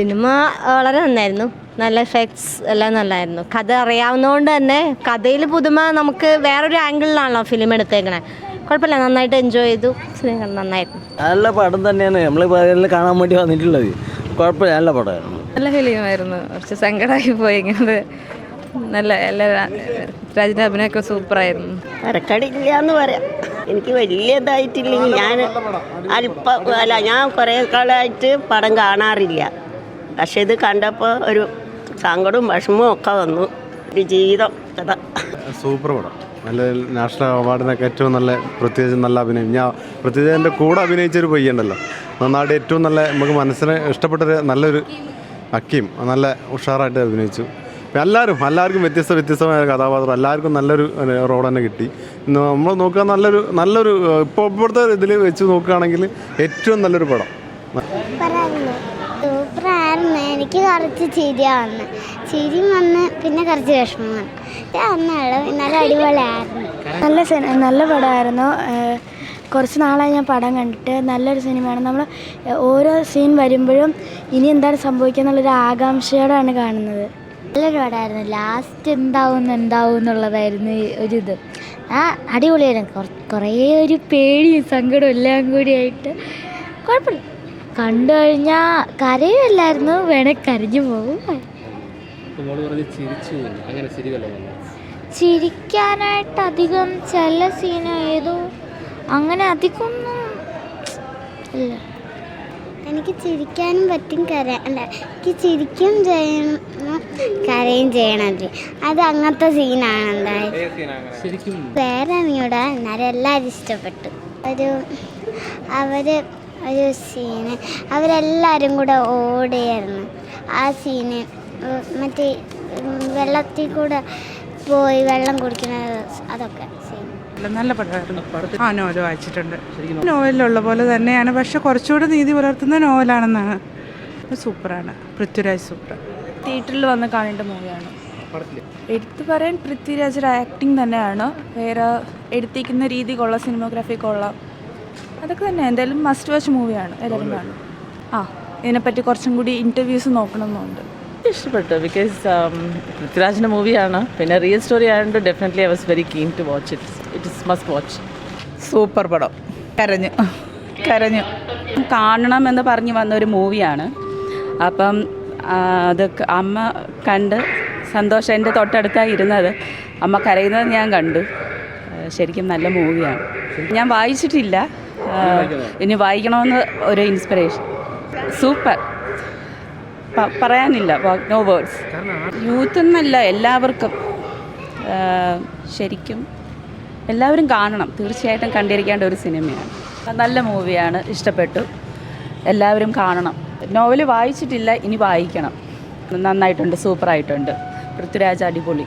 Cinema വളരെ നന്നായിരുന്നു. നല്ല എഫക്ട്സ് എല്ലാം നല്ലായിരുന്നു. കഥ അറിയാവുന്നതുകൊണ്ട് തന്നെ കഥയിൽ പുതുമ നമുക്ക് വേറൊരു ആംഗിളിലാണല്ലോ ഫിലിം എടുത്തേക്കണേ. കുഴപ്പമില്ല, നന്നായിട്ട് എൻജോയ് ചെയ്തു. സിനിമ നന്നായിരുന്നു. നല്ല പടം തന്നെയാണ് നമ്മൾ കാണാൻ വേണ്ടി വന്നിട്ടുള്ളത്. കുഴപ്പമില്ല, നല്ല പടമായിരുന്നു. നല്ല ഫിലിമായിരുന്നു. കുറച്ച് സങ്കടമായി പോയി. ഇങ്ങനെ നല്ല എല്ലാ രാജിൻ്റെ അഭിനയമൊക്കെ സൂപ്പറായിരുന്നു. വരക്കടില്ല എന്ന് പറയാം. എനിക്ക് വലിയ ഇതായിട്ടില്ലെങ്കിൽ ഞാൻ കുറേ കാലമായിട്ട് പടം കാണാറില്ല. പക്ഷെ ഇത് കണ്ടപ്പോൾ ഒരു സങ്കടവും വിഷമവും ഒക്കെ വന്നു. ഒരു ജീവിതം കഥ. സൂപ്പർ പടം. നല്ല നാഷണൽ അവാർഡിനൊക്കെ ഏറ്റവും നല്ല, പ്രത്യേകിച്ച് നല്ല അഭിനയം. പ്രത്യേകിച്ച് എൻ്റെ കൂടെ അഭിനയിച്ചൊരു പയ്യുണ്ടല്ലോ, നന്നായിട്ട് ഏറ്റവും നല്ല നമുക്ക് മനസ്സിന് ഇഷ്ടപ്പെട്ടൊരു നല്ലൊരു അക്കീം നല്ല ഉഷാറായിട്ട് അഭിനയിച്ചു. എല്ലാവർക്കും വ്യത്യസ്തമായ കഥാപാത്രം, എല്ലാവർക്കും നല്ലൊരു റോൾ തന്നെ കിട്ടി. നമ്മൾ നോക്കുക നല്ലൊരു ഇപ്പോഴത്തെ ഇതിൽ വെച്ച് നോക്കുകയാണെങ്കിൽ ഏറ്റവും നല്ലൊരു പടം. സൂപ്പറായിരുന്നു. എനിക്ക് കുറച്ച് ചിരിയാണ്, ചിരി വന്ന് പിന്നെ കുറച്ച് വിഷമമാണ്. നല്ല അടിപൊളിയായിരുന്നു. നല്ല പടമായിരുന്നു. കുറച്ച് നാളായി ഞാൻ പടം കണ്ടിട്ട്. നല്ലൊരു സിനിമയാണ്. നമ്മൾ ഓരോ സീൻ വരുമ്പോഴും ഇനി എന്താണ് സംഭവിക്കുക എന്നുള്ളൊരു ആകാംക്ഷയോടാണ് കാണുന്നത്. നല്ലൊരു പടമായിരുന്നു. ലാസ്റ്റ് എന്താവും എന്നുള്ളതായിരുന്നു ഒരിത്. അടിപൊളിയായിരുന്നു. കുറേ ഒരു പേടിയും സങ്കടവും എല്ലാം കൂടിയായിട്ട് കുഴപ്പമില്ല. കണ്ടു കഴിഞ്ഞാൽ കരയുമല്ലായിരുന്നു, വേണേൽ കരഞ്ഞു പോകും. ചിരിക്കാനായിട്ട് അധികം ചില സീൻ ഏതോ അങ്ങനെ അധികമൊന്നും ഇല്ല. എനിക്ക് ചിരിക്കാനും പറ്റും, എനിക്ക് ചിരിക്കും ചെയ്യണം, കരയും ചെയ്യണം. അത് അങ്ങനത്തെ സീനാണ് എന്തായാലും. വേറെ അമ്മയോടെ എന്നാലും എല്ലാവരും ഇഷ്ടപ്പെട്ടു. ഒരു സീന് അവരെല്ലാവരും കൂടെ ഓടിയായിരുന്നു. ആ സീന് മറ്റേ വെള്ളത്തിൽ കൂടെ പോയി വെള്ളം കുടിക്കുന്നത്, അതൊക്കെ സീൻ നല്ല പടമായിരുന്നു. നോവൽ വായിച്ചിട്ടുണ്ട്. നോവലിലുള്ള പോലെ തന്നെയാണ്, പക്ഷെ കുറച്ചുകൂടെ നീതി പുലർത്തുന്ന നോവലാണെന്നാണ്. സൂപ്പറാണ്. പൃഥ്വിരാജ് സൂപ്പർ. തിയേറ്ററിൽ വന്ന് കാണേണ്ട മൂവിയാണ്. എടുത്തു പറയാൻ പൃഥ്വിരാജ് ആക്ടിങ് തന്നെയാണ്. വേറെ എടുത്തിരിക്കുന്ന രീതി കൊള്ളാം, സിനിമോഗ്രാഫി കൊള്ളാം, അതൊക്കെ തന്നെ. എന്തായാലും മസ്റ്റ് വാച്ച് മൂവിയാണ്, എല്ലാവരും കാണും. ഇതിനെപ്പറ്റി കുറച്ചും കൂടി ഇൻ്റർവ്യൂസ് നോക്കണമെന്നുണ്ട്. ഇഷ്ടപ്പെട്ടു. ബിക്കോസ് പൃഥ്വിരാജിൻ്റെ മൂവിയാണ്, പിന്നെ റിയൽ സ്റ്റോറി ആയതുകൊണ്ട് definitely I was very keen to watch it. It is must watch. Super പടം. കരഞ്ഞു കാണണമെന്ന് പറഞ്ഞ് വന്നൊരു മൂവിയാണ്. അപ്പം അത് അമ്മ കണ്ട് സന്തോഷം. എൻ്റെ തൊട്ടടുത്താണ് ഇരുന്നത്. അമ്മ കരയുന്നത് ഞാൻ കണ്ടു. ശരിക്കും നല്ല മൂവിയാണ്. ഞാൻ വായിച്ചിട്ടില്ല, ഇനി വായിക്കണമെന്ന് ഒരു ഇൻസ്പിറേഷൻ. സൂപ്പർ, പറയാനില്ല, നോ വേർഡ്സ്. യൂത്ത് എന്നല്ല, എല്ലാവർക്കും ശരിക്കും എല്ലാവരും കാണണം. തീർച്ചയായിട്ടും കണ്ടിരിക്കേണ്ട ഒരു സിനിമയാണ്. നല്ല മൂവിയാണ്, ഇഷ്ടപ്പെട്ടു. എല്ലാവരും കാണണം. നോവൽ വായിച്ചിട്ടില്ല, ഇനി വായിക്കണം. നന്നായിട്ടുണ്ട്, സൂപ്പറായിട്ടുണ്ട്. പൃഥ്വിരാജ് അടിപൊളി.